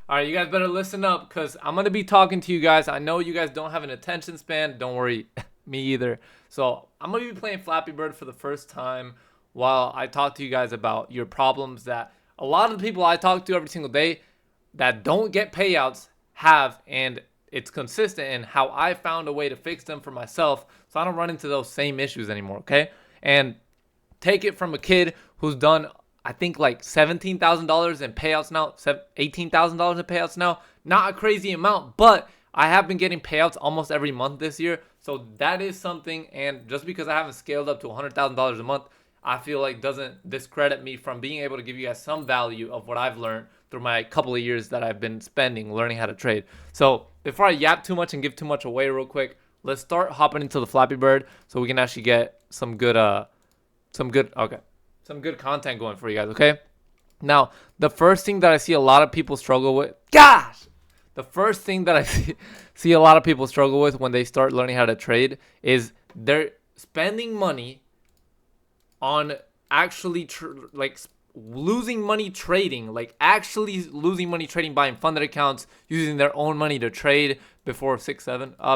All right, you guys better listen up because I'm going to be talking to you guys. I know you guys don't have an attention span. Don't worry, me either. So I'm going to be playing Flappy Bird for the first time while I talk to you guys about your problems that a lot of the people I talk to every single day that don't get payouts have, and it's consistent in how I found a way to fix them for myself so I don't run into those same issues anymore, okay? And take it from a kid who's done, I think, like $17,000 in payouts now, $18,000 in payouts now. Not a crazy amount, but I have been getting payouts almost every month this year. So that is something. And just because I haven't scaled up to $100,000 a month, I feel like doesn't discredit me from being able to give you guys some value of what I've learned through my couple of years that I've been spending learning how to trade. So before I yap too much and give too much away real quick, let's start hopping into the Flappy Bird so we can actually get some good content going for you guys, okay? Now, the first thing that I see a lot of people struggle with, the first thing that I see a lot of people struggle with when they start learning how to trade is they're spending money on actually losing money trading, like actually losing money trading, buying funded accounts, using their own money to trade before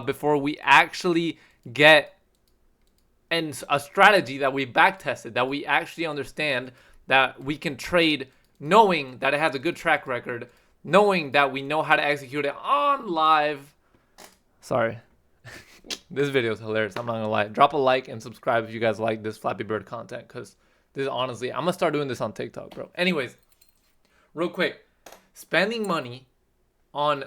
before we actually get and a strategy that we back tested, that we actually understand, that we can trade knowing that it has a good track record, knowing that we know how to execute it on live. Sorry. This video is hilarious. I'm not going to lie. Drop a like and subscribe if you guys like this Flappy Bird content, because this is honestly, I'm going to start doing this on TikTok, bro. Anyways, real quick, spending money on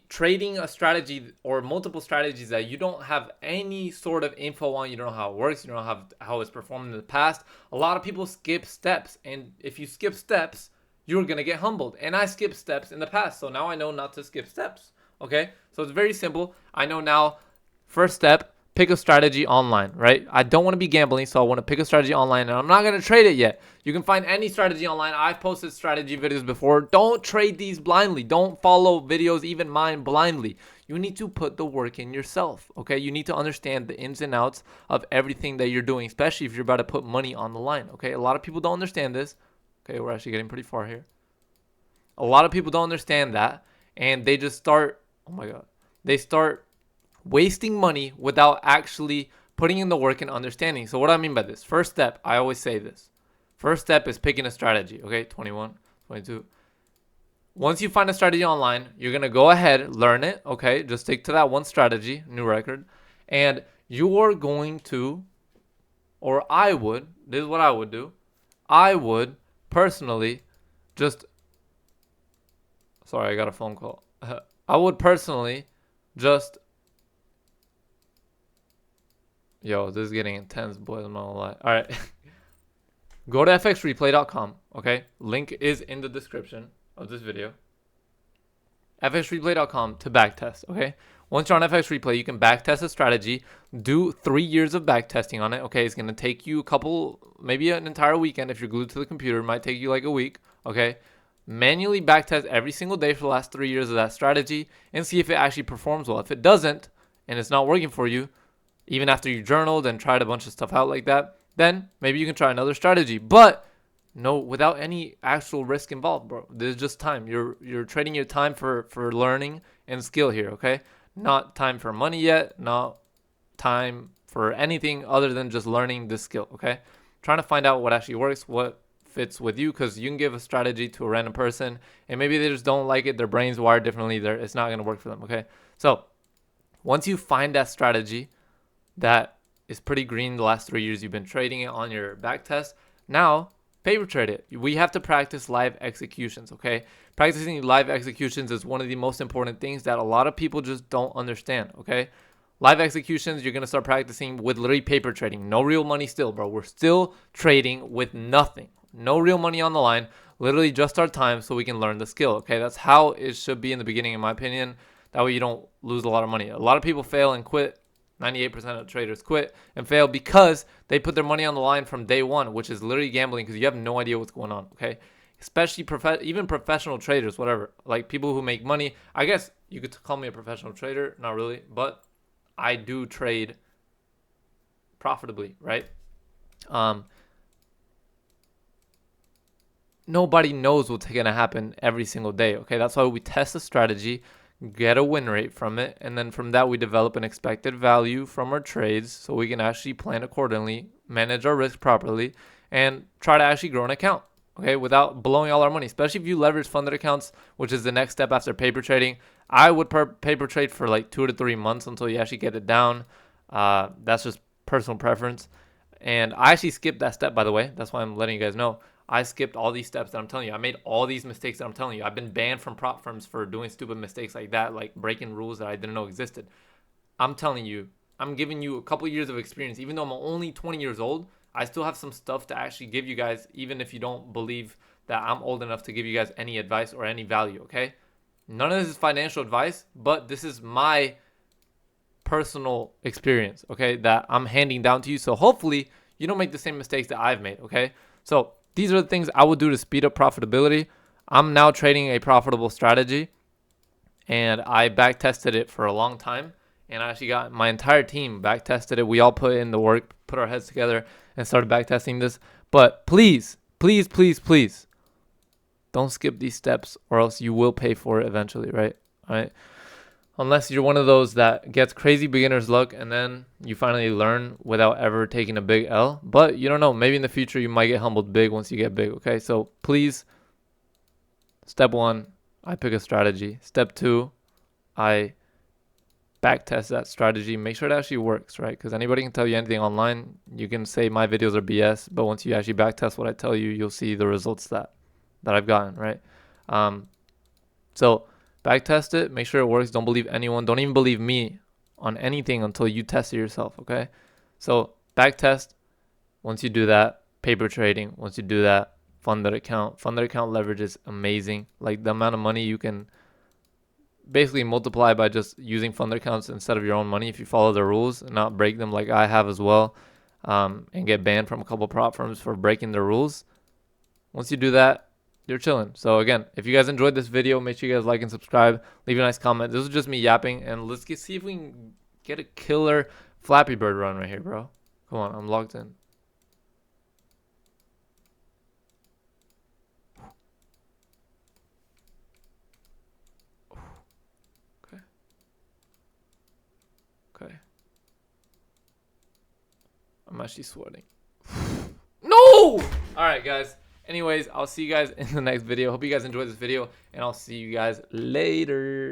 trading a strategy or multiple strategies that you don't have any sort of info on, you don't know how it works, you don't know how it's performed in the past. A lot of people skip steps, and if you skip steps, you're gonna get humbled. And I skipped steps in the past, so now I know not to skip steps. Okay, so it's very simple. I know now. First step, pick a strategy online, right? I don't want to be gambling, so I want to pick a strategy online, and I'm not going to trade it yet. You can find any strategy online. I've posted strategy videos before. Don't trade these blindly. Don't follow videos, even mine, blindly. You need to put the work in yourself, okay? You need to understand the ins and outs of everything that you're doing, especially if you're about to put money on the line, okay? A lot of people don't understand this. Okay, we're actually getting pretty far here. A lot of people don't understand that, and they just start, oh my God, they start wasting money without actually putting in the work and understanding. So what do I mean by this? First step, I always say this. First step is picking a strategy, okay? 21, 22. Once you find a strategy online, you're going to go ahead, learn it, okay? Just stick to that one strategy, new record. And you are going to, or I would, this is what I would do. I would personally just, sorry, I got a phone call. I would personally just, yo, this is getting intense, boys. I'm not gonna lie. All right. Go to fxreplay.com, okay? Link is in the description of this video. fxreplay.com to backtest, okay? Once you're on FX Replay, you can backtest a strategy. Do 3 years of backtesting on it, okay? It's going to take you a couple, maybe an entire weekend if you're glued to the computer. It might take you like a week, okay? Manually backtest every single day for the last 3 years of that strategy and see if it actually performs well. If it doesn't and it's not working for you, even after you journaled and tried a bunch of stuff out like that, then maybe you can try another strategy. But no, without any actual risk involved, bro. There's just time. You're trading your time for learning and skill here, okay? Not time for money yet. Not time for anything other than just learning this skill, okay? Trying to find out what actually works, what fits with you, because you can give a strategy to a random person and maybe they just don't like it. Their brain's wired differently. It's not going to work for them, okay? So once you find that strategy that is pretty green the last 3 years you've been trading it on your back test, now paper trade it. We have to practice live executions, okay? Practicing live executions is one of the most important things that a lot of people just don't understand, okay? Live executions, you're going to start practicing with literally paper trading. No real money still, bro. We're still trading with nothing. No real money on the line. Literally just our time so we can learn the skill, okay? That's how it should be in the beginning, in my opinion. That way you don't lose a lot of money. A lot of people fail and quit. 98% of traders quit and fail because they put their money on the line from day one, which is literally gambling because you have no idea what's going on, okay? Especially even professional traders, whatever. Like people who make money. I guess you could call me a professional trader. Not really, but I do trade profitably, right? nobody knows what's going to happen every single day. Okay, that's why we test a strategy, get a win rate from it, and then from that we develop an expected value from our trades so we can actually plan accordingly, manage our risk properly, and try to actually grow an account, okay, without blowing all our money. Especially if you leverage funded accounts, which is the next step after paper trading. I would paper trade for like 2 to 3 months until you actually get it down. That's just personal preference. And I actually skipped that step, by the way. That's why I'm letting you guys know. I skipped all these steps that I'm telling you. I made all these mistakes that I'm telling you. I've been banned from prop firms for doing stupid mistakes like that, like breaking rules that I didn't know existed. I'm telling you, I'm giving you a couple years of experience. Even though I'm only 20 years old, I still have some stuff to actually give you guys, even if you don't believe that I'm old enough to give you guys any advice or any value, okay? None of this is financial advice, but this is my personal experience, okay, that I'm handing down to you. So hopefully you don't make the same mistakes that I've made, okay? So these are the things I would do to speed up profitability. I'm now trading a profitable strategy, and I back tested it for a long time, and I actually got my entire team back tested it. We all put in the work, put our heads together, and started back testing this. But please, please, please, please, don't skip these steps, or else you will pay for it eventually, right? All right. Unless you're one of those that gets crazy beginner's luck and then you finally learn without ever taking a big L. But you don't know. Maybe in the future you might get humbled big once you get big, okay? So please, step 1, I pick a strategy. Step 2, I back test that strategy. Make sure it actually works, right? Because anybody can tell you anything online. You can say my videos are BS, but once you actually back test what I tell you, you'll see the results that I've gotten, right? So back test it, make sure it works. Don't believe anyone. Don't even believe me on anything until you test it yourself, okay? So back test. Once you do that, paper trading. Once you do that, funded account. Funded account leverage is amazing. Like the amount of money you can basically multiply by just using funded accounts instead of your own money if you follow the rules and not break them like I have as well, and get banned from a couple prop firms for breaking the rules. Once you do that, you're chilling. So again, if you guys enjoyed this video, make sure you guys like and subscribe. Leave a nice comment. This is just me yapping, and let's see if we can get a killer Flappy Bird run right here, bro. Come on, I'm logged in. Okay. Okay. I'm actually sweating. No! All right, guys. Anyways, I'll see you guys in the next video. Hope you guys enjoyed this video, and I'll see you guys later.